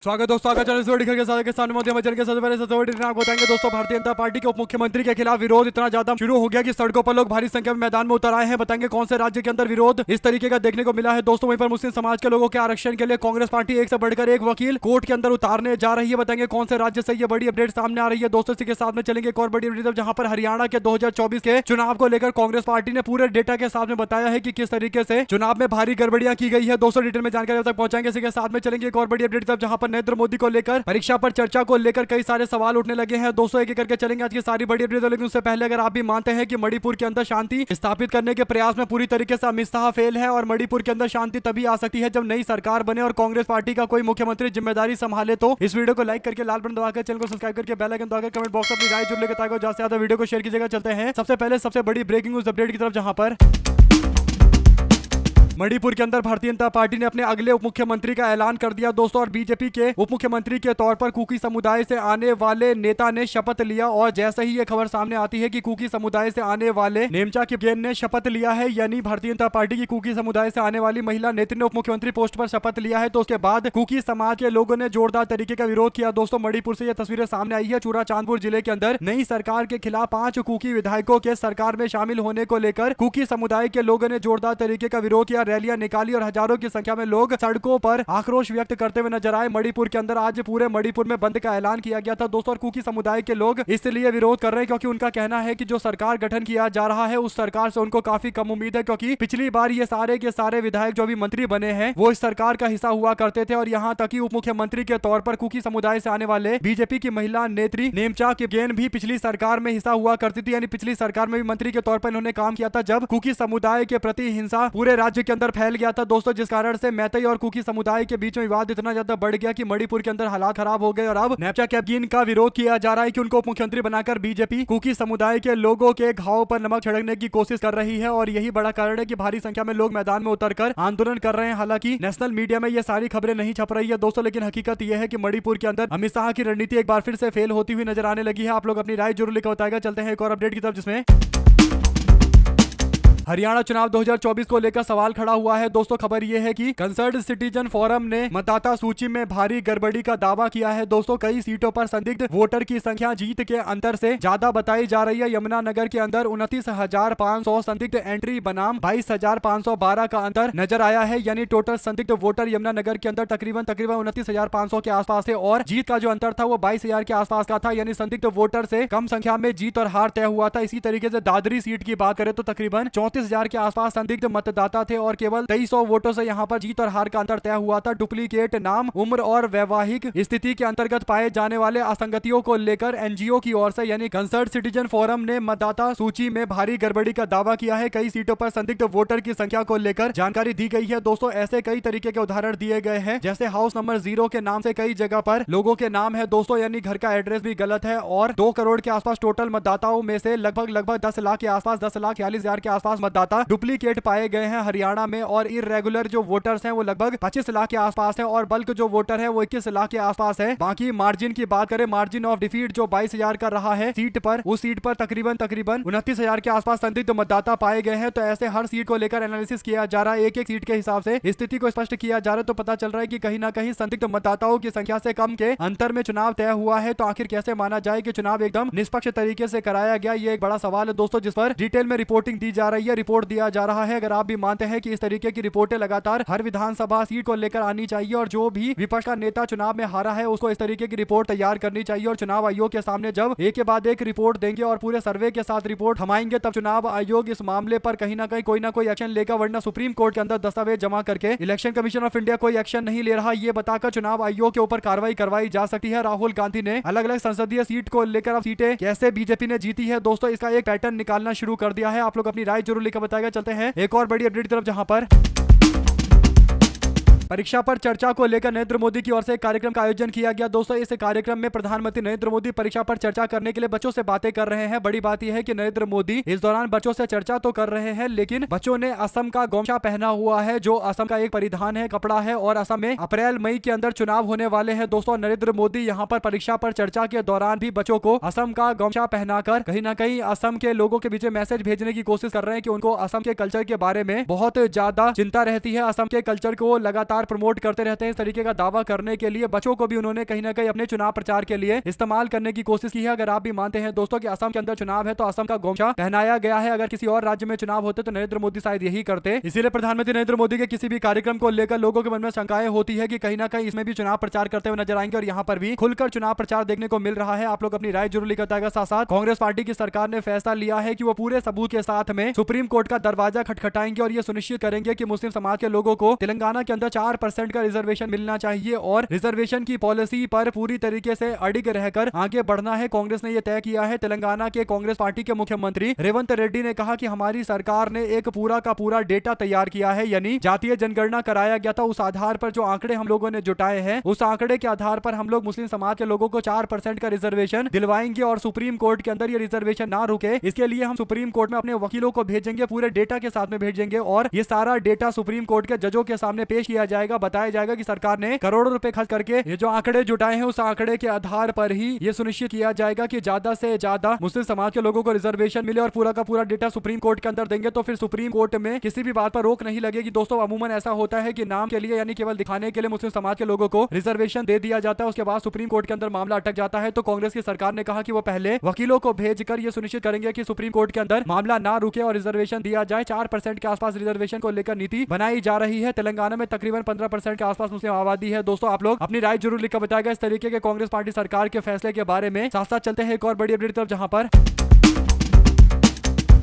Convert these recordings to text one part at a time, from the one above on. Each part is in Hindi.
स्वागत दोस्तों, आगे चैनल से के साथ किसान मोदी मचल के सबसे पहले सबसे आपको बताएंगे दोस्तों, भारतीय जनता पार्टी के उप मुख्यमंत्री के खिलाफ विरोध इतना ज्यादा शुरू हो गया कि सड़कों पर लोग भारी संख्या में मैदान में उतर आए हैं। बताएंगे कौन से राज्य के अंदर विरोध इस तरीके का देखने को मिला है दोस्तों। वहीं पर मुस्लिम समाज के लोगों के आरक्षण के लिए कांग्रेस पार्टी एक से बढ़कर एक वकील कोर्ट के अंदर उतारने जा रही है। बताएंगे कौन से राज्य से ये बड़ी अपडेट सामने आ रही है दोस्तों। इसी के साथ में चलेंगे एक और बड़ी अपडेट जहां पर हरियाणा के 2024 के चुनाव को लेकर कांग्रेस पार्टी ने पूरे डेटा के साथ में बताया है कि किस तरीके से चुनाव में भारी गड़बड़ियां की गई है दोस्तों। डिटेल में जानकारी तक पहुंचाएंगे। इसी के साथ में चलेंगे एक और बड़ी अपडेट जहां पर नरेंद्र मोदी को लेकर परीक्षा पर चर्चा को लेकर कई सारे सवाल उठने लगे हैं दोस्तों। एक एक करके चलेंगे आज की सारी बड़ी अपडेट। लेकिन उससे पहले अगर आप भी मानते हैं कि मणिपुर के अंदर शांति स्थापित करने के प्रयास में पूरी तरीके से अमित शाह फेल है और मणिपुर के अंदर शांति तभी आ सकती है जब नई सरकार बने और कांग्रेस पार्टी का कोई मुख्यमंत्री जिम्मेदारी संभाले, तो इस वीडियो को लाइक करके लाल बटन दबाकर चैनल को सब्सक्राइब करके बेल आइकन दबाकर कमेंट बॉक्स में अपनी राय जरूर लेकर ज्यादा से ज्यादा वीडियो को शेयर कीजिएगा। चलते हैं सबसे पहले सबसे बड़ी ब्रेकिंग न्यूज अपडेट की तरफ, जहां पर मणिपुर के अंदर भारतीय जनता पार्टी ने अपने अगले उप मुख्यमंत्री का ऐलान कर दिया दोस्तों। और बीजेपी के उप मुख्यमंत्री के तौर पर कुकी समुदाय से आने वाले नेता ने शपथ लिया। और जैसे ही ये खबर सामने आती है कि कुकी समुदाय से आने वाले नेमचा किपगेन ने शपथ लिया है, यानी भारतीय जनता पार्टी की कुकी समुदाय से आने वाली महिला नेत्री ने उप मुख्यमंत्री पोस्ट पर शपथ लिया है, तो उसके बाद कुकी समाज के लोगों ने जोरदार तरीके का विरोध किया दोस्तों। मणिपुर से यह तस्वीरें सामने आई है। चूरा चांदपुर जिले के अंदर नई सरकार के खिलाफ 5 कुकी विधायकों के सरकार में शामिल होने को लेकर कुकी समुदाय के लोगों ने जोरदार तरीके का विरोध किया, रैलियां निकाली और हजारों की संख्या में लोग सड़कों पर आक्रोश व्यक्त करते हुए नजर आए। मणिपुर के अंदर आज पूरे मणिपुर में बंद का ऐलान किया गया था दोस्तों। और कुकी समुदाय के लोग इसलिए विरोध कर रहे हैं क्योंकि उनका कहना है कि जो सरकार गठन किया जा रहा है उस सरकार से उनको काफी कम उम्मीद है, क्योंकि पिछली बार ये सारे के सारे विधायक जो भी मंत्री बने हैं वो इस सरकार का हिस्सा हुआ करते थे। और यहाँ तक कि उप मुख्यमंत्री के तौर पर कुकी समुदाय से आने वाले बीजेपी की महिला नेत्री नेमचा किपगेन भी पिछली सरकार में हिस्सा हुआ करती थी, यानी पिछली सरकार में भी मंत्री के तौर पर इन्होंने काम किया था जब कुकी समुदाय के प्रति हिंसा पूरे राज्य के अंदर फैल गया था दोस्तों, जिस कारण से मैतई और कुकी समुदाय के बीच में विवाद इतना ज्यादा बढ़ गया कि मणिपुर के अंदर हालात खराब हो गए। और अब नेमचा किपगेन का विरोध किया जा रहा है कि उनको उप मुख्यमंत्री बनाकर बीजेपी कुकी समुदाय के लोगों के घाव पर नमक छिड़कने की कोशिश कर रही है। और यही बड़ा कारण है कि भारी संख्या में लोग मैदान में उतरकर आंदोलन कर रहे हैं। हालांकि नेशनल मीडिया में ये सारी खबरें नहीं छप रही है दोस्तों, लेकिन हकीकत यह है कि मणिपुर के अंदर अमित शाह की रणनीति एक बार फिर से फेल होती हुई नजर आने लगी है। आप लोग अपनी राय जरूर लिखकर बताएगा। चलते हैं एक और अपडेट की तरफ, जिसमें हरियाणा चुनाव 2024 को लेकर सवाल खड़ा हुआ है दोस्तों। खबर यह है कि कंसर्न सिटीजन फोरम ने मतदाता सूची में भारी गड़बड़ी का दावा किया है दोस्तों। कई सीटों पर संदिग्ध वोटर की संख्या जीत के अंतर से ज्यादा बताई जा रही है। यमुनानगर के अंदर 29,500 संदिग्ध एंट्री बनाम 22,512 का अंतर नजर आया है, यानी टोटल संदिग्ध वोटर यमुनानगर के अंदर तकरीबन 29,500 के आसपास थे और जीत का जो अंतर था वो 22,000 के आसपास का था, यानी संदिग्ध वोटर से कम संख्या में जीत और हार तय हुआ था। इसी तरीके से दादरी सीट की बात करें तो तकरीबन 34,000 के आसपास संदिग्ध मतदाता थे और केवल 2300 वोटों से यहां पर जीत और हार का अंतर तय हुआ था। डुप्लीकेट नाम, उम्र और वैवाहिक स्थिति के अंतर्गत पाए जाने वाले असंगतियों को लेकर एनजीओ की ओर से यानी कंसर्न सिटीजन फोरम ने मतदाता सूची में भारी गड़बड़ी का दावा किया है। कई सीटों पर संदिग्ध वोटर की संख्या को लेकर जानकारी दी गई है दोस्तों। ऐसे कई तरीके के उदाहरण दिए गए हैं, जैसे हाउस नंबर 0 के नाम से कई जगह पर लोगों के नाम है दोस्तों, यानी घर का एड्रेस भी गलत है। और 2 करोड़ के आसपास टोटल मतदाताओं में से लगभग 10 लाख के आसपास 10,40,000 के आसपास मतदाता डुप्लीकेट पाए गए हैं हरियाणा में। और इरेगुलर जो वोटर्स हैं वो लगभग 25 लाख के आसपास है और बल्क जो वोटर है वो 21 लाख के आसपास है। बाकी मार्जिन की बात करें, मार्जिन ऑफ डिफीट जो 22,000 का रहा है सीट पर, उस सीट पर तकरीबन 29,000 के आसपास संदिग्ध मतदाता पाए गए हैं। तो ऐसे हर सीट को लेकर एनालिसिस किया जा रहा है, एक एक सीट के हिसाब से स्थिति को स्पष्ट किया जा रहा है। तो पता चल रहा है कि कहीं ना कहीं संदिग्ध मतदाताओं की संख्या से कम के अंतर में चुनाव तय हुआ है। तो आखिर कैसे माना जाए कि चुनाव एकदम निष्पक्ष तरीके से कराया गया, ये एक बड़ा सवाल है दोस्तों, जिस पर डिटेल में रिपोर्टिंग दी जा रही है, रिपोर्ट दिया जा रहा है। अगर आप भी मानते हैं कि इस तरीके की रिपोर्टें लगातार हर विधानसभा सीट को लेकर आनी चाहिए और जो भी विपक्ष का नेता चुनाव में हारा है उसको इस तरीके की रिपोर्ट तैयार करनी चाहिए और चुनाव आयोग के सामने जब एक के बाद एक रिपोर्ट देंगे और पूरे सर्वे के साथ रिपोर्ट थमाएंगे, तब चुनाव आयोग इस मामले पर कहीं ना कहीं कोई ना कोई एक्शन लेगा। वरना सुप्रीम कोर्ट के अंदर दस्तावेज जमा करके इलेक्शन कमीशन ऑफ इंडिया कोई एक्शन नहीं ले रहा, ये बताकर चुनाव आयोग के ऊपर कार्रवाई करवाई जा सकती है। राहुल गांधी ने अलग अलग संसदीय सीट को लेकर अब सीटें कैसे बीजेपी ने जीती है दोस्तों, इसका एक पैटर्न निकालना शुरू कर दिया है। आप लोग अपनी राय जरूर लिखकर बताएगा। चलते हैं एक और बड़ी अपडेट की तरफ, जहां पर परीक्षा पर चर्चा को लेकर नरेंद्र मोदी की ओर से एक कार्यक्रम का आयोजन किया गया दोस्तों। इस कार्यक्रम में प्रधानमंत्री नरेंद्र मोदी परीक्षा पर चर्चा करने के लिए बच्चों से बातें कर रहे हैं। बड़ी बात यह है कि नरेंद्र मोदी इस दौरान बच्चों से चर्चा तो कर रहे हैं, लेकिन बच्चों ने असम का गमछा पहना हुआ है, जो असम का एक परिधान है, कपड़ा है। और असम में अप्रैल मई के अंदर चुनाव होने वाले हैं दोस्तों। नरेंद्र मोदी यहाँ पर परीक्षा पर चर्चा के दौरान भी बच्चों को असम का गमछा पहनाकर कहीं ना कहीं असम के लोगों के बीच मैसेज भेजने की कोशिश कर रहे हैं कि उनको असम के कल्चर के बारे में बहुत ज्यादा चिंता रहती है। असम के कल्चर को लगातार लगातार प्रमोट करते रहते हैं इस तरीके का दावा करने के लिए। बच्चों को भी उन्होंने कहीं ना कहीं अपने चुनाव प्रचार के लिए इस्तेमाल करने की कोशिश की है। अगर आप भी मानते हैं दोस्तों कि असम के अंदर चुनाव है तो असम का गमछा पहनाया गया है। अगर किसी और राज्य में चुनाव होते तो नरेंद्र मोदी शायद यही करते। इसीलिए प्रधानमंत्री नरेंद्र मोदी के किसी भी कार्यक्रम को लेकर लोगों के मन में शंकाएं होती है कि कहीं ना कहीं इसमें भी चुनाव प्रचार करते हुए नजर आएंगे और यहाँ पर भी खुलकर चुनाव प्रचार देखने को मिल रहा है। आप लोग अपनी राय जरूर लिखा जाएगा। साथ साथ कांग्रेस पार्टी की सरकार ने फैसला लिया है कि वो पूरे सबूत के साथ में सुप्रीम कोर्ट का दरवाजा खटखटाएंगे और ये सुनिश्चित करेंगे कि मुस्लिम समाज के लोगों को तेलंगाना के अंदर 4% का रिजर्वेशन मिलना चाहिए और रिजर्वेशन की पॉलिसी पर पूरी तरीके से अडिग रहकर आगे बढ़ना है। कांग्रेस ने यह तय किया है। तेलंगाना के कांग्रेस पार्टी के मुख्यमंत्री रेवंत रेड्डी ने कहा कि हमारी सरकार ने एक पूरा का पूरा डेटा तैयार किया है, यानी जातीय जनगणना कराया गया था। उस आधार पर जो आंकड़े हम लोगों ने जुटाए हैं उस आंकड़े के आधार पर हम लोग मुस्लिम समाज के लोगों को 4% का रिजर्वेशन दिलवाएंगे और सुप्रीम कोर्ट के अंदर ये रिजर्वेशन ना रुके इसके लिए हम सुप्रीम कोर्ट में अपने वकीलों को भेजेंगे, पूरे डेटा के साथ में भेजेंगे और ये सारा डेटा सुप्रीम कोर्ट के जजों के सामने पेश किया जाएगा। बताया जाएगा कि सरकार ने करोड़ों रुपए खर्च करके ये जो आंकड़े जुटाए हैं उस आंकड़े के आधार पर ही ये सुनिश्चित किया जाएगा कि ज्यादा से ज्यादा मुस्लिम समाज के लोगों को रिजर्वेशन मिले और पूरा का पूरा डेटा सुप्रीम कोर्ट के अंदर देंगे तो फिर सुप्रीम कोर्ट में किसी भी बात पर रोक नहीं लगेगी। दोस्तों अमूमन ऐसा होता है कि नाम के लिए यानी केवल दिखाने के लिए मुस्लिम समाज के लोगों को रिजर्वेशन दे दिया जाता है, उसके बाद सुप्रीम कोर्ट के अंदर मामला अटक जाता है। तो कांग्रेस की सरकार ने कहा कि वो पहले वकीलों को भेजकर ये सुनिश्चित करेंगे कि सुप्रीम कोर्ट के अंदर मामला ना रुके और रिजर्वेशन दिया जाए। 4% के आसपास रिजर्वेशन को लेकर नीति बनाई जा रही है। तेलंगाना में तकरीबन 15% के आसपास मुस्लिम आबादी है। दोस्तों आप लोग अपनी राय जरूर लिखकर बताएगा इस तरीके के कांग्रेस पार्टी सरकार के फैसले के बारे में। साथ साथ चलते हैं एक और बड़ी अपडेट तरफ, जहां पर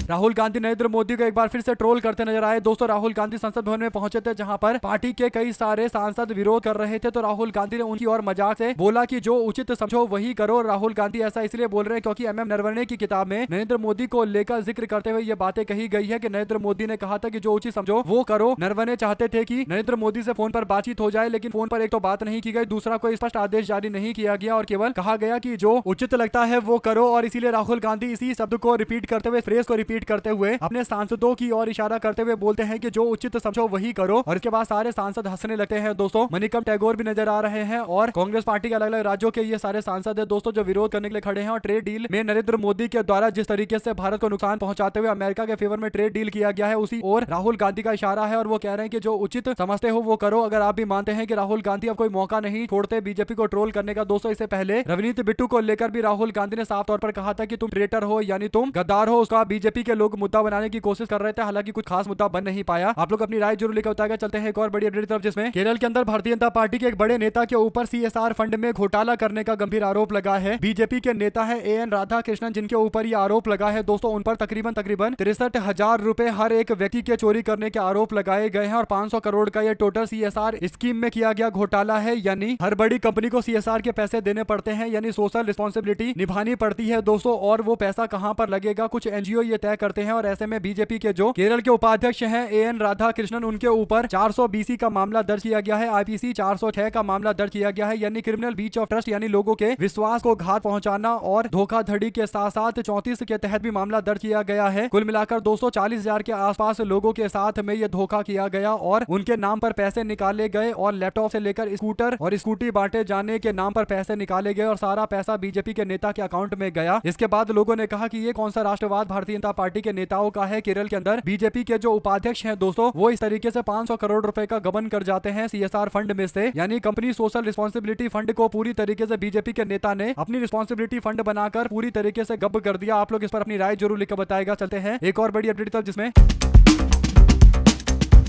राहुल गांधी नरेंद्र मोदी को एक बार फिर से ट्रोल करते नजर आए। दोस्तों राहुल गांधी संसद भवन में पहुंचे थे जहां पर पार्टी के कई सारे सांसद विरोध कर रहे थे। तो राहुल गांधी ने उनकी और मजाक से बोला कि जो उचित समझो वही करो। राहुल गांधी ऐसा इसलिए बोल रहे हैं क्योंकि एमएम नरवणे की किताब में नरेंद्र मोदी को लेकर जिक्र करते हुए ये बातें कही गई है कि नरेंद्र मोदी ने कहा था कि जो उचित समझो वो करो। नरवणे चाहते थे कि नरेंद्र मोदी से फोन पर बातचीत हो जाए, लेकिन फोन पर एक तो बात नहीं की गई, दूसरा कोई स्पष्ट आदेश जारी नहीं किया गया और केवल कहा गया कि जो उचित लगता है वो करो। और इसीलिए राहुल गांधी इसी शब्द को रिपीट करते हुए, फ्रेज को रिपीट करते हुए अपने सांसदों की ओर इशारा करते हुए बोलते हैं कि जो उचित समझो वही करो। और इसके बाद सारे सांसद हंसने लगते हैं। दोस्तों मणिकम टैगोर भी नजर आ रहे हैं और कांग्रेस पार्टी के अलग अलग राज्यों के ये सारे सांसद है दोस्तों जो विरोध करने के लिए खड़े हैं। और ट्रेड डील में नरेंद्र मोदी के द्वारा जिस तरीके से भारत को नुकसान पहुंचाते हुए अमेरिका के फेवर में ट्रेड डील किया गया है उसी और राहुल गांधी का इशारा है और वो कह रहे हैं कि जो उचित समझते हो वो करो। अगर आप भी मानते हैं कि राहुल गांधी अब कोई मौका नहीं छोड़ते बीजेपी को ट्रोल करने का। दोस्तों इससे पहले रवनीत बिट्टू को लेकर भी राहुल गांधी ने साफ तौर पर कहा था कि तुम ट्रेटर हो यानी तुम गद्दार हो। उसका बीजेपी के लोग मुद्दा बनाने की कोशिश कर रहे थे, हालांकि कुछ खास मुद्दा बन नहीं पाया। आप लोग अपनी राय जरूर लिखकर बताएगा। चलते हैं एक और बड़ी अपडेट तरफ, जिसमें केरल के अंदर भारतीय जनता पार्टी के एक बड़े नेता के ऊपर सीएसआर फंड में घोटाला करने का गंभीर आरोप लगा है। बीजेपी के नेता है एएन राधा कृष्णन जिनके ऊपर यह आरोप लगा है। दोस्तों उन पर तकरीबन 63,000 रुपए हर एक व्यक्ति के चोरी करने के आरोप लगाए गए हैं और 500 करोड़ का यह टोटल सीएसआर स्कीम में किया गया घोटाला है। यानी हर बड़ी कंपनी को सीएसआर के पैसे देने पड़ते हैं, यानी सोशल रिस्पॉन्सिबिलिटी निभानी पड़ती है दोस्तों। और वो पैसा कहां पर लगेगा कुछ एनजीओ ये तय करते हैं। और ऐसे में बीजेपी के जो केरल के उपाध्यक्ष हैं एएन राधा कृष्णन उनके ऊपर 400 बीसी का मामला दर्ज किया गया है। आईपीसी 406 का मामला दर्ज किया गया है, यानी क्रिमिनल ब्रीच ऑफ ट्रस्ट यानी लोगों के विश्वास को घात पहुंचाना और धोखाधड़ी के साथ साथ 34 के तहत भी मामला दर्ज किया गया है। कुल मिलाकर 240,000 के आसपास लोगों के साथ में यह धोखा किया गया और उनके नाम पर पैसे निकाले गए और लैपटॉप से लेकर स्कूटर और स्कूटी बांटे जाने के नाम पर पैसे निकाले गए और सारा पैसा बीजेपी के नेता के अकाउंट में गया। इसके बाद लोगों ने कहा कि ये कौन सा राष्ट्रवाद भारतीय जनता पार्टी के नेताओं का है। केरल के अंदर बीजेपी के जो उपाध्यक्ष हैं दोस्तों वो इस तरीके से 500 करोड़ रुपए का गबन कर जाते हैं सीएसआर फंड में से, यानी कंपनी सोशल रिस्पॉन्सिबिलिटी फंड को पूरी तरीके से बीजेपी के नेता ने अपनी रिस्पॉन्सिबिलिटी फंड बनाकर पूरी तरीके से गब कर दिया। आप लोग इस पर अपनी राय जरूर लिखकर बताएगा। चलते हैं एक और बड़ी अपडेट तक, जिसमें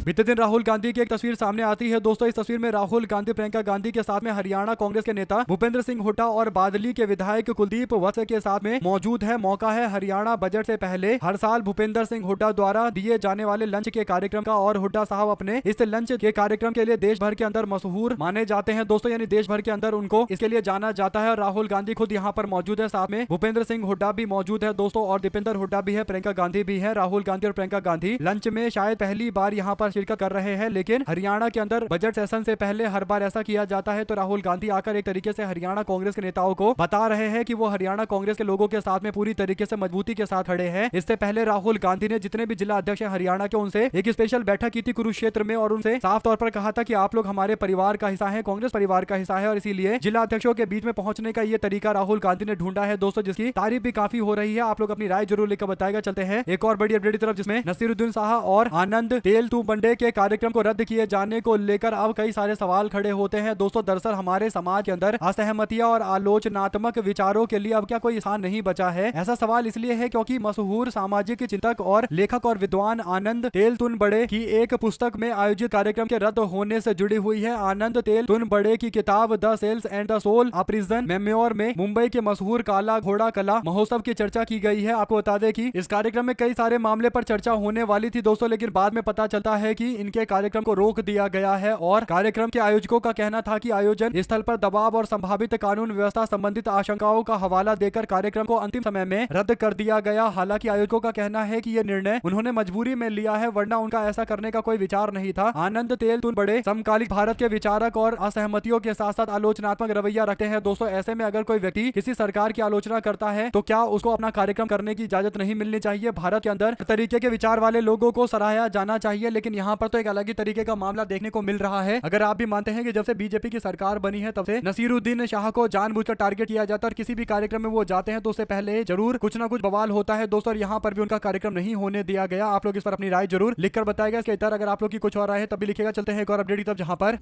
बीते दिन राहुल गांधी की एक तस्वीर सामने आती है। दोस्तों इस तस्वीर में राहुल गांधी प्रियंका गांधी के साथ में हरियाणा कांग्रेस के नेता भूपेंद्र सिंह हुड्डा और बादली के विधायक कुलदीप वत्स के साथ में मौजूद है। मौका है हरियाणा बजट से पहले हर साल भूपेंद्र सिंह हुड्डा द्वारा दिए जाने वाले लंच के कार्यक्रम का और हुड्डा साहब अपने इस लंच के कार्यक्रम के लिए देश भर के अंदर मशहूर माने जाते हैं दोस्तों, यानी देश भर के अंदर उनको इसके लिए जाना जाता है। और राहुल गांधी खुद यहाँ पर मौजूद है, साथ में भूपेंद्र सिंह हुड्डा भी मौजूद है दोस्तों और दीपेंद्र हुड्डा भी है, प्रियंका गांधी भी है। राहुल गांधी और प्रियंका गांधी लंच में शायद पहली बार यहाँ पर शिरकत कर रहे हैं, लेकिन हरियाणा के अंदर बजट सेशन से पहले हर बार ऐसा किया जाता है। तो राहुल गांधी आकर एक तरीके से हरियाणा कांग्रेस के नेताओं को बता रहे हैं कि वो हरियाणा कांग्रेस के लोगों के साथ में पूरी तरीके से मजबूती के साथ खड़े हैं। इससे पहले राहुल गांधी ने जितने भी जिला अध्यक्ष हैं हरियाणा के उनसे एक स्पेशल बैठक की थी कुरुक्षेत्र में और उनसे साफ तौर पर कहा था कि आप लोग हमारे परिवार का हिस्सा है, कांग्रेस परिवार का हिस्सा है। और इसीलिए जिला अध्यक्षों के बीच में पहुंचने का ये तरीका राहुल गांधी ने ढूंढा है दोस्तों, जिसकी तारीफ भी काफी हो रही है। आप लोग अपनी राय जरूर लिखकर बताएगा। चलते हैं एक और बड़ी अपडेट की तरफ, जिसमें नसीरुद्दीन शाह और आनंद तेलतुंबडे वनडे के कार्यक्रम को रद्द किए जाने को लेकर अब कई सारे सवाल खड़े होते हैं दोस्तों। दरअसल हमारे समाज के अंदर असहमतियां और आलोचनात्मक विचारों के लिए अब क्या कोई स्थान नहीं बचा है? ऐसा सवाल इसलिए है क्योंकि मशहूर सामाजिक चिंतक और लेखक और विद्वान आनंद तेलतुनबड़े की एक पुस्तक में आयोजित कार्यक्रम के रद्द होने से जुड़ी हुई है। आनंद तेलतुनबड़े की किताब the cells and the soul a prison memoir में मुंबई के मशहूर काला घोड़ा कला महोत्सव की चर्चा की गई है। आपको बता दें कि इस कार्यक्रम में कई सारे मामले पर चर्चा होने वाली थी दोस्तों, लेकिन बाद में पता चलता है कि इनके कार्यक्रम को रोक दिया गया है और कार्यक्रम के आयोजकों का कहना था कि आयोजन स्थल पर दबाव और संभावित कानून व्यवस्था संबंधित आशंकाओं का हवाला देकर कार्यक्रम को अंतिम समय में रद्द कर दिया गया। हालांकि आयोजकों का कहना है कि यह निर्णय उन्होंने मजबूरी में लिया है, वरना उनका ऐसा करने का कोई विचार नहीं था। आनंद तेलतुनबड़े समकालीन भारत के विचारक और असहमतियों के साथ साथ आलोचनात्मक रवैया रखते हैं दोस्तों। ऐसे में अगर कोई व्यक्ति किसी सरकार की आलोचना करता है तो क्या उसको अपना कार्यक्रम करने की इजाजत नहीं मिलनी चाहिए? भारत के अंदर तरीके के विचार वाले लोगों को सराहा जाना चाहिए, लेकिन यहाँ पर तो एक अलग ही तरीके का मामला देखने को मिल रहा है। अगर आप भी मानते हैं कि जब से बीजेपी की सरकार बनी है तब से नसीरुद्दीन शाह को जानबूझकर टारगेट किया जाता है और किसी भी कार्यक्रम में वो जाते हैं तो उससे पहले जरूर कुछ ना कुछ बवाल होता है दोस्तों, और यहाँ पर भी उनका कार्यक्रम नहीं होने दिया गया। आप लोग इस पर अपनी राय जरूर लिखकर बताएगा। इसके इतर अगर आप लोग की कुछ और राय है तब भी लिखेगा। चलते हैं एक और अपडेट की तरफ, जहाँ पर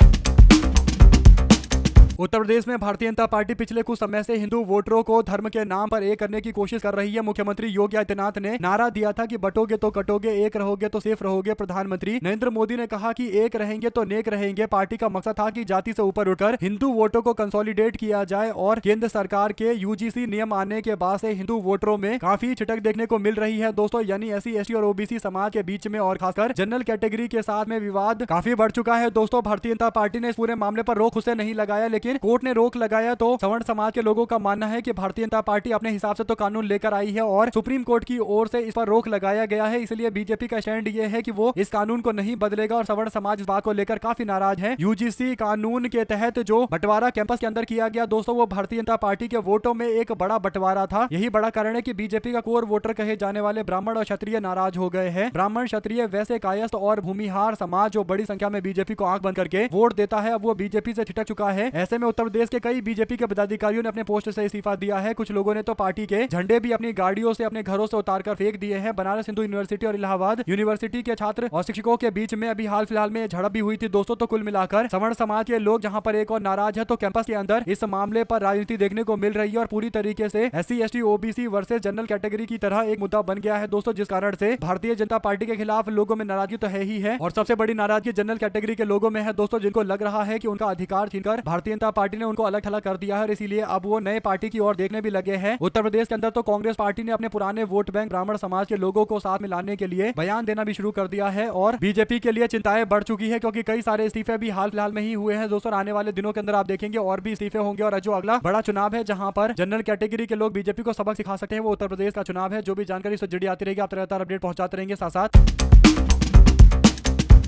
उत्तर प्रदेश में भारतीय जनता पार्टी पिछले कुछ समय से हिंदू वोटरों को धर्म के नाम पर एक करने की कोशिश कर रही है। मुख्यमंत्री योगी आदित्यनाथ ने नारा दिया था कि बटोगे तो कटोगे, एक रहोगे तो सेफ रहोगे। प्रधानमंत्री नरेंद्र मोदी ने कहा कि एक रहेंगे तो नेक रहेंगे। पार्टी का मकसद था कि जाति से ऊपर उठकर हिंदू वोटों को कंसोलिडेट किया जाए और केंद्र सरकार के यूजीसी नियम आने के बाद से हिंदू वोटरों में काफी छिटक देखने को मिल रही है दोस्तों, यानी SC ST और OBC समाज के बीच में और खासकर जनरल कैटेगरी के साथ में विवाद काफी बढ़ चुका है दोस्तों। भारतीय जनता पार्टी ने इस पूरे मामले पर रोक उसे नहीं लगाया, लेकिन कोर्ट ने रोक लगाया। तो सवर्ण समाज के लोगों का मानना है कि भारतीय जनता पार्टी अपने हिसाब से तो कानून लेकर आई है और सुप्रीम कोर्ट की ओर से इस पर रोक लगाया गया है। इसलिए बीजेपी का स्टैंड ये है कि वो इस कानून को नहीं बदलेगा और सवर्ण समाज इस बात को लेकर काफी नाराज है। यूजीसी कानून के तहत जो बंटवारा कैंपस के अंदर किया गया दोस्तों, वो भारतीय जनता पार्टी के वोटों में एक बड़ा बंटवारा था। यही बड़ा कारण है कि बीजेपी का कोर वोटर कहे जाने वाले ब्राह्मण और क्षत्रिय नाराज हो गए हैं। ब्राह्मण, क्षत्रिय, वैसे कायस्थ और भूमिहार समाज जो बड़ी संख्या में बीजेपी को आंख बंद करके वोट देता है, अब वो बीजेपी से छिटक चुका है। ऐसे में उत्तर प्रदेश के कई बीजेपी के पदाधिकारियों ने अपने पोस्ट से इस्तीफा दिया है। कुछ लोगों ने तो पार्टी के झंडे भी अपनी गाड़ियों से अपने घरों से उतारकर फेंक दिए हैं। बनारस हिंदू यूनिवर्सिटी और इलाहाबाद यूनिवर्सिटी के छात्र और शिक्षकों के बीच में अभी हाल फिलहाल में झड़प भी हुई थी दोस्तों। तो कुल मिलाकर सवर्ण समाज के लोग जहां पर एक और नाराज है, तो कैंपस के अंदर इस मामले पर राजनीति देखने को मिल रही है और पूरी तरीके से SC ST OBC versus general category की तरह एक मुद्दा बन गया है दोस्तों, जिस कारण से भारतीय जनता पार्टी के खिलाफ लोगों में नाराजगी तो है ही है। और सबसे बड़ी नाराजगी जनरल कैटेगरी के लोगों में है दोस्तों, जिनको लग रहा है कि उनका अधिकार छीनकर भारतीय जनता पार्टी ने उनको अलग थलग कर दिया है और इसीलिए अब वो नए पार्टी की ओर देखने भी लगे हैं। उत्तर प्रदेश के अंदर तो कांग्रेस पार्टी ने अपने पुराने वोट बैंक ब्राह्मण समाज के लोगों को साथ में लाने के लिए बयान देना भी शुरू कर दिया है और बीजेपी के लिए चिंताएं बढ़ चुकी है, क्योंकि कई सारे इस्तीफे भी हाल फिलहाल में ही हुए हैं दोस्तों। आने वाले दिनों के अंदर आप देखेंगे और भी इस्तीफे होंगे और जो अगला बड़ा चुनाव है जहां पर जनरल कैटेगरी के लोग बीजेपी को सबक सिखा सकते हैं, वो उत्तर प्रदेश का चुनाव है। जो भी जानकारी से जुड़ी आती रहेगी, आप लगातार अपडेट पहुंचाते रहेंगे। साथ साथ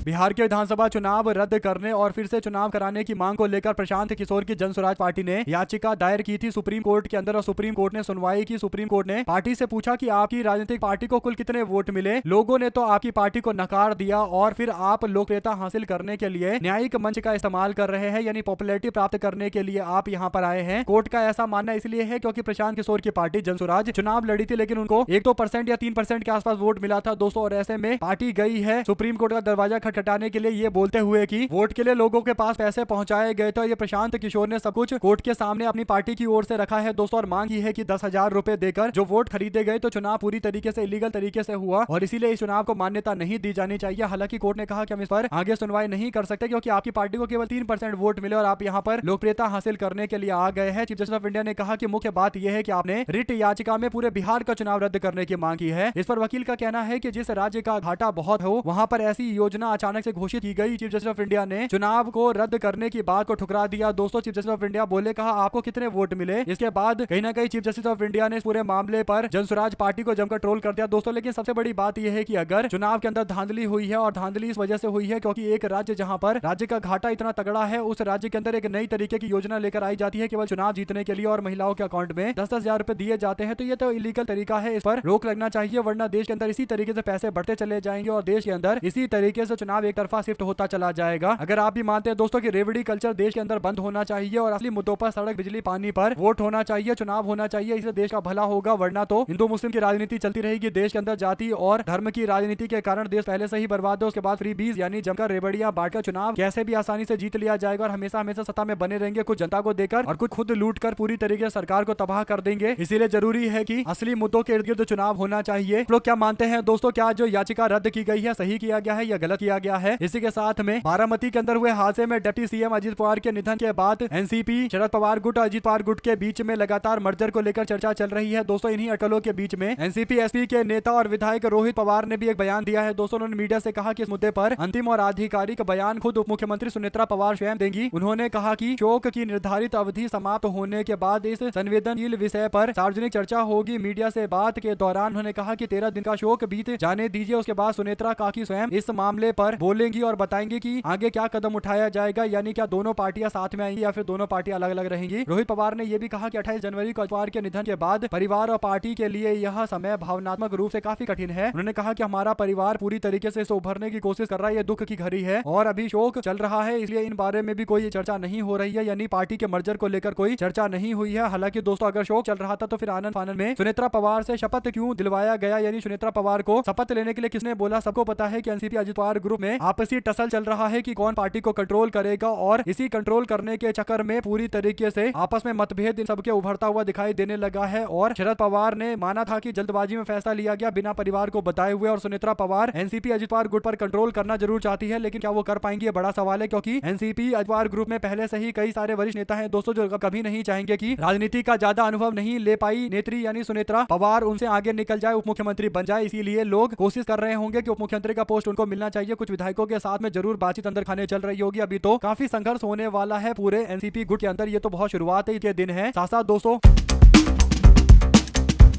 बिहार के विधानसभा चुनाव रद्द करने और फिर से चुनाव कराने की मांग को लेकर प्रशांत किशोर की जन स्वराज पार्टी ने याचिका दायर की थी सुप्रीम कोर्ट के अंदर और सुप्रीम कोर्ट ने सुनवाई की। सुप्रीम कोर्ट ने पार्टी से पूछा कि आपकी राजनीतिक पार्टी को कुल कितने वोट मिले। लोगों ने तो आपकी पार्टी को नकार दिया और फिर आप लोकप्रियता हासिल करने के लिए न्यायिक मंच का इस्तेमाल कर रहे हैं, यानी पॉपुलैरिटी प्राप्त करने के लिए आप यहाँ पर आए हैं। कोर्ट का ऐसा मानना इसलिए है क्योंकि प्रशांत किशोर की पार्टी जन स्वराज चुनाव लड़ी थी, लेकिन उनको 1-2% या 3% के आसपास वोट मिला था दोस्तों। और ऐसे में पार्टी गई है सुप्रीम कोर्ट का दरवाजा खटखटाने के लिए, ये बोलते हुए कि वोट के लिए लोगों के पास पैसे पहुंचाए गए थे। ये प्रशांत किशोर ने सब कुछ कोर्ट के सामने अपनी पार्टी की ओर से रखा है दोस्तों और मांग की है कि 10,000 रुपए देकर जो वोट खरीदे गए, तो चुनाव पूरी तरीके से इलीगल तरीके से हुआ और इसीलिए इस चुनाव को मान्यता नहीं दी जानी चाहिए। हालांकि कोर्ट ने कहा कि हम इस पर आगे सुनवाई नहीं कर सकते क्योंकि आपकी पार्टी को केवल 3% वोट मिले और आप यहाँ पर लोकप्रियता हासिल करने के लिए आ गए हैं। चीफ जस्टिस ऑफ इंडिया ने कहा कि मुख्य बात यह है कि आपने रिट याचिका में पूरे बिहार का चुनाव रद्द करने की मांग की है। इस पर वकील का कहना है कि जिस राज्य का घाटा बहुत हो वहां पर ऐसी योजना अचानक से घोषित की गई। चीफ जस्टिस ऑफ इंडिया ने चुनाव को रद्द करने की बात को ठुकरा दिया दोस्तों। चीफ जस्टिस ऑफ इंडिया बोले, कहा आपको कितने वोट मिले। इसके बाद कहीं ना कहीं चीफ जस्टिस ऑफ इंडिया ने इस पूरे मामले पर जन स्वराज पार्टी को जमकर ट्रोल कर दिया दोस्तों। लेकिन सबसे बड़ी बात यह है कि अगर चुनाव के अंदर धांधली हुई है और धांधली इस वजह से हुई है क्योंकि एक राज्य जहां पर राज्य का घाटा इतना तगड़ा है, उस राज्य के अंदर एक नई तरीके की योजना लेकर आई जाती है केवल चुनाव जीतने के लिए और महिलाओं के अकाउंट में 10,000 रुपए दिए जाते हैं, तो ये तो इलीगल तरीका है। इस पर रोक लगना चाहिए, वरना देश के अंदर इसी तरीके से पैसे बढ़ते चले जाएंगे और देश के अंदर इसी तरीके से चुनाव एक तरफा शिफ्ट होता चला जाएगा। अगर आप भी मानते हैं दोस्तों कि रेवड़ी कल्चर देश के अंदर बंद होना चाहिए और असली मुद्दों पर सड़क बिजली पानी पर वोट होना चाहिए, चुनाव होना चाहिए, इससे देश का भला होगा, वरना तो हिंदू मुस्लिम की राजनीति चलती रहेगी। देश के अंदर जाति और धर्म की राजनीति के कारण देश पहले से ही बर्बाद है। उसके बाद फ्री बीज यानी जमकर रेवड़ियां बांटकर चुनाव कैसे भी आसानी से जीत लिया जाएगा और हमेशा हमेशा सत्ता में बने रहेंगे, कुछ जनता को देकर और कुछ खुद लूट कर पूरी तरीके से सरकार को तबाह कर देंगे। इसीलिए जरूरी है कि असली मुद्दों के इर्द गिर्द चुनाव होना चाहिए। लोग क्या मानते हैं दोस्तों, क्या जो याचिका रद्द की गई है सही किया गया है या गलत किया गया है? इसी के साथ में बारामती के अंदर हुए हादसे में डिप्टी सीएम अजित पवार के निधन के बाद एनसीपी शरद पवार गुट और अजित पवार गुट के बीच में लगातार मर्जर को लेकर चर्चा चल रही है। दोस्तों इन्हीं अटकलों के बीच में एनसीपी एसपी के नेता और विधायक रोहित पवार ने भी एक बयान दिया है। दोस्तों उन्होंने मीडिया से कहा कि इस मुद्दे पर अंतिम और आधिकारिक बयान खुद उप मुख्यमंत्री सुनेत्रा पवार स्वयं देंगी। उन्होंने कहा कि शोक की निर्धारित अवधि समाप्त होने के बाद इस संवेदनशील विषय पर सार्वजनिक चर्चा होगी। मीडिया से बात के दौरान उन्होंने कहा कि 13 दिन का शोक बीत जाने दीजिए, उसके बाद सुनेत्रा काकी स्वयं इस मामले पर बोलेंगी और बताएंगे कि आगे क्या कदम उठाया जाएगा, यानी क्या दोनों पार्टियां साथ में आएंगी या फिर दोनों पार्टियां अलग अलग रहेंगी। रोहित पवार ने यह भी कहा कि 28 जनवरी को पवार के निधन के बाद परिवार और पार्टी के लिए यह समय भावनात्मक रूप से काफी कठिन है। उन्होंने कहा कि हमारा परिवार पूरी तरीके से उभरने की कोशिश कर रहा है, ये दुख की घड़ी है और अभी शोक चल रहा है, इसलिए इन बारे में भी कोई चर्चा नहीं हो रही है, यानी पार्टी के मर्जर को लेकर कोई चर्चा नहीं हुई है। हालांकि दोस्तों अगर शोक चल रहा था तो फिर आनंद फानंद में सुनेत्रा पवार से शपथ क्यों दिलवाया गया, यानी सुनेत्रा पवार को शपथ लेने के लिए किसने बोला? सबको पता है कि एनसीपी अजित पवार ग्रुप में आपसी टसल चल रहा है कि कौन पार्टी को कंट्रोल करेगा और इसी कंट्रोल करने के चक्कर में पूरी तरीके से आपस में मतभेद इन सबके उभरता हुआ दिखाई देने लगा है। और शरद पवार ने माना था कि जल्दबाजी में फैसला लिया गया बिना परिवार को बताए हुए और सुनेत्रा पवार एनसीपी अजित पवार गुट पर कंट्रोल करना जरूर चाहती है, लेकिन क्या वो कर पाएंगी ये बड़ा सवाल है, क्योंकि एनसीपी अजित पवार ग्रुप में पहले से ही कई सारे वरिष्ठ नेता हैं दोस्तों जो कभी नहीं चाहेंगे कि राजनीति का ज्यादा अनुभव नहीं ले पाई नेत्री यानी सुनेत्रा पवार उनसे आगे निकल जाए, उप मुख्यमंत्री बन जाए। इसीलिए लोग कोशिश कर रहे होंगे कि उप मुख्यमंत्री का पोस्ट उनको मिलना चाहिए। कुछ विधायकों के साथ में जरूर बातचीत अंदर खाने चल रही होगी। अभी तो काफी संघर्ष होने वाला है पूरे एनसीपी गुट के अंदर, ये तो बहुत शुरुआत के दिन है। साथ साथ दोस्तों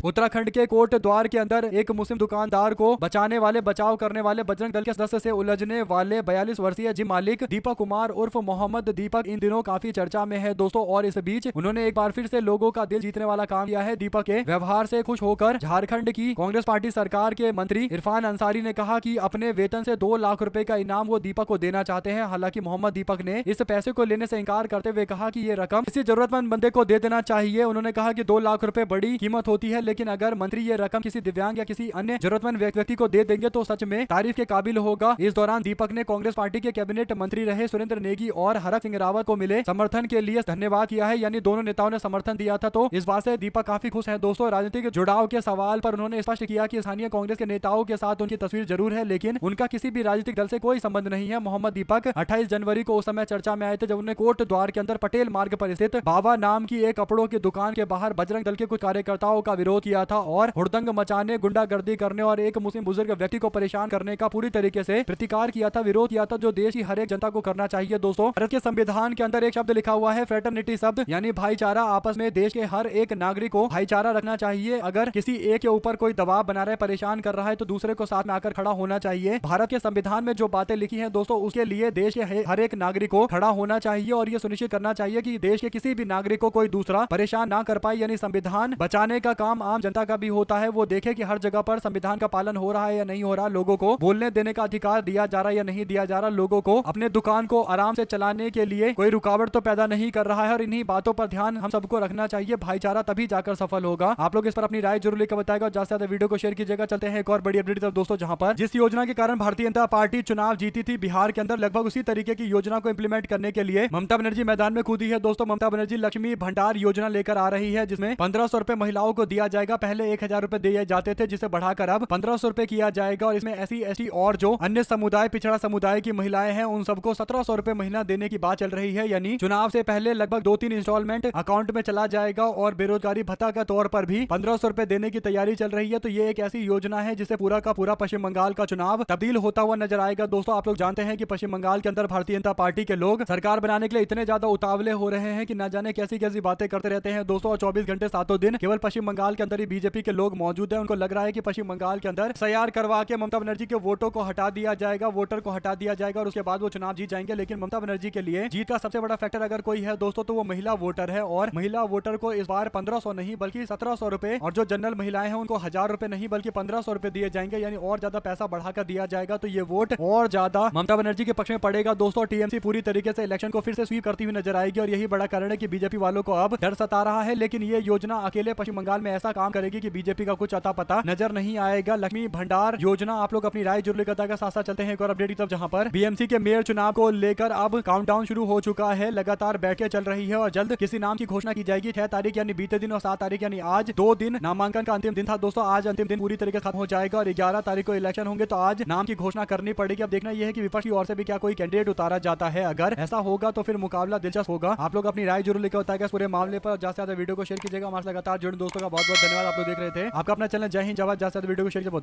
उत्तराखंड के कोट द्वार के अंदर एक मुस्लिम दुकानदार को बचाने वाले बचाव करने वाले बजरंग दल के सदस्य से उलझने वाले 42 वर्षीय जिम मालिक दीपक कुमार उर्फ मोहम्मद दीपक इन दिनों काफी चर्चा में है दोस्तों, और इस बीच उन्होंने एक बार फिर से लोगों का दिल जीतने वाला काम किया है। दीपक के व्यवहार से खुश होकर झारखंड की कांग्रेस पार्टी सरकार के मंत्री इरफान अंसारी ने कहा कि अपने वेतन से 2 लाख रुपए का इनाम वो दीपक को देना चाहते हैं। हालांकि मोहम्मद दीपक ने इस पैसे को लेने से इनकार करते हुए कहा कि ये रकम किसी जरूरतमंद बंदे को दे देना चाहिए। उन्होंने कहा कि 2 लाख रुपए बड़ी कीमत होती है, लेकिन अगर मंत्री ये रकम किसी दिव्यांग या किसी अन्य जरूरतमंद व्यक्ति को दे देंगे तो सच में तारीफ के काबिल होगा। इस दौरान दीपक ने कांग्रेस पार्टी के कैबिनेट मंत्री रहे सुरेंद्र नेगी और हरक सिंह रावत को मिले समर्थन के लिए धन्यवाद किया है, यानी दोनों नेताओं ने समर्थन दिया था, तो इस बात से दीपक काफी खुश है दोस्तों। राजनीतिक जुड़ाव के सवाल पर उन्होंने स्पष्ट किया कि स्थानीय कांग्रेस के नेताओं के साथ उनकी तस्वीर जरूर है, लेकिन उनका किसी भी राजनीतिक दल से कोई संबंध नहीं है। मोहम्मद दीपक 28 जनवरी को उस समय चर्चा में आए थे जब उन्होंने कोट द्वार के अंदर पटेल मार्ग पर स्थित बाबा नाम की एक कपड़ों की दुकान के बाहर बजरंग दल के कुछ कार्यकर्ताओं का विरोध किया था और हुड़दंग मचाने, गुंडागर्दी करने और एक मुस्लिम बुजुर्ग व्यक्ति को परेशान करने का पूरी तरीके से प्रतिकार किया था, विरोध किया था, जो देश की हर एक जनता को करना चाहिए दोस्तों। भारत के संविधान के अंदर एक शब्द लिखा हुआ है फ्रेटर्निटी शब्द, यानी भाईचारा। आपस में देश के हर एक नागरिक को भाईचारा रखना चाहिए। अगर किसी एक के ऊपर कोई दबाव बना रहा है, परेशान कर रहा है, तो दूसरे को साथ में आकर खड़ा होना चाहिए। भारत के संविधान में जो बातें लिखी है दोस्तों, उसके लिए देश के हर एक नागरिक को खड़ा होना चाहिए और ये सुनिश्चित करना चाहिए कि देश के किसी भी नागरिक को कोई दूसरा परेशान ना कर पाए। यानी संविधान बचाने का काम आम जनता का भी होता है, वो देखे कि हर जगह पर संविधान का पालन हो रहा है या नहीं हो रहा, लोगों को बोलने देने का अधिकार दिया जा रहा है या नहीं दिया जा रहा, लोगों को अपने दुकान को आराम से चलाने के लिए कोई रुकावट तो पैदा नहीं कर रहा है। और इन्हीं बातों पर ध्यान हम सबको रखना चाहिए, भाईचारा तभी जाकर सफल होगा। आप लोग इस पर अपनी राय जरूर लेकर बताएगा और ज्यादा से ज्यादा वीडियो को शेयर कीजिएगा। चलते हैं एक और बड़ी अपडेट तरफ दोस्तों, जहां पर जिस योजना के कारण भारतीय जनता पार्टी चुनाव जीती थी बिहार के अंदर, लगभग उसी तरीके की योजना को इंप्लीमेंट करने के लिए ममता बनर्जी मैदान में कूदी है दोस्तों। ममता बनर्जी लक्ष्मी भंडार योजना लेकर आ रही है, जिसमें 1500 रुपए महिलाओं को दिया जाएगा। पहले 1000 रुपए दिए जाते थे, जिसे बढ़ाकर अब 1500 रुपए किया जाएगा। और इसमें SC ST और जो अन्य समुदाय पिछड़ा समुदाय की महिलाएं हैं उन सबको 1700 रुपए महीना देने की बात चल रही है। यानी चुनाव से पहले लगभग 2-3 इंस्टॉलमेंट अकाउंट में चला जाएगा और बेरोजगारी भत्ता का तौर पर भी 1500 रुपए देने की तैयारी चल रही है। तो ये एक ऐसी योजना है जिससे पूरा का पूरा पश्चिम बंगाल का चुनाव तब्दील होता हुआ नजर आएगा दोस्तों। आप लोग जानते हैं कि पश्चिम बंगाल के अंदर भारतीय जनता पार्टी के लोग सरकार बनाने के लिए इतने ज्यादा उतावले हो रहे हैं कि न जाने कैसी कैसी बातें करते रहते हैं दोस्तों। और 24 घंटे 7 दिन केवल पश्चिम बंगाल के अंदर ही बीजेपी के लोग मौजूद है। उनको लग रहा है कि पश्चिम बंगाल के अंदर सयार करवा के ममता बनर्जी के वोटों को हटा दिया जाएगा, वोटर को हटा दिया जाएगा और उसके बाद वो चुनाव जीत जाएंगे। लेकिन ममता बनर्जी के लिए जीत का सबसे बड़ा फैक्टर अगर कोई है दोस्तों तो वो महिला वोटर है। और महिला वोटर को इस बार 1500 नहीं बल्कि 1700 रुपए, और जो जनरल महिलाएं हैं उनको 1000 रुपए नहीं बल्कि 1500 रुपए दिए जाएंगे, यानी और ज्यादा पैसा बढ़ाकर दिया जाएगा। तो ये वोट और ज्यादा ममता बनर्जी के पक्ष में पड़ेगा दोस्तों। टीएमसी पूरी तरीके से इलेक्शन को फिर से स्वीप करती हुई नजर आएगी और यही बड़ा कारण है कि बीजेपी वालों को अब डर सता रहा है। लेकिन ये योजना अकेले पश्चिम बंगाल में ऐसा काम करेगी कि बीजेपी का कुछ अता पता नजर नहीं आएगा। लक्ष्मी भंडार योजना, आप लोग अपनी राय जरूर बताकर साथ साथ चलते हैं एक और अपडेट की तरफ, जहां पर बीएमसी के मेयर चुनाव को लेकर अब काउंटडाउन शुरू हो चुका है। लगातार बैठकें चल रही है और जल्द किसी नाम की घोषणा की जाएगी। 6 तारीख यानी बीते दिन और 7 तारीख यानी आज 2 दिन नामांकन का अंतिम दिन था दोस्तों। आज अंतिम दिन पूरी तरीके से खत्म हो जाएगा और 11 तारीख को इलेक्शन होंगे, तो आज नाम की घोषणा करनी पड़ेगी। अब देखना यह है कि विपक्ष की ओर से भी क्या कोई कैंडिडेट उतारा जाता है। अगर ऐसा होगा तो फिर मुकाबला दिलचस्प होगा। आप लोग अपनी राय जरूर लेकर बताएगा इस पूरे मामले पर। ज्यादा से ज्यादा वीडियो को शेयर कीजिएगा। हमारे लगातार जुड़े दोस्तों का बहुत बहुत धन्यवाद। आप लोग देख रहे थे आपका अपना चैनल जय हिंद जय भारत। ज्यादा से ज्यादा वीडियो को शेयर कीजिए।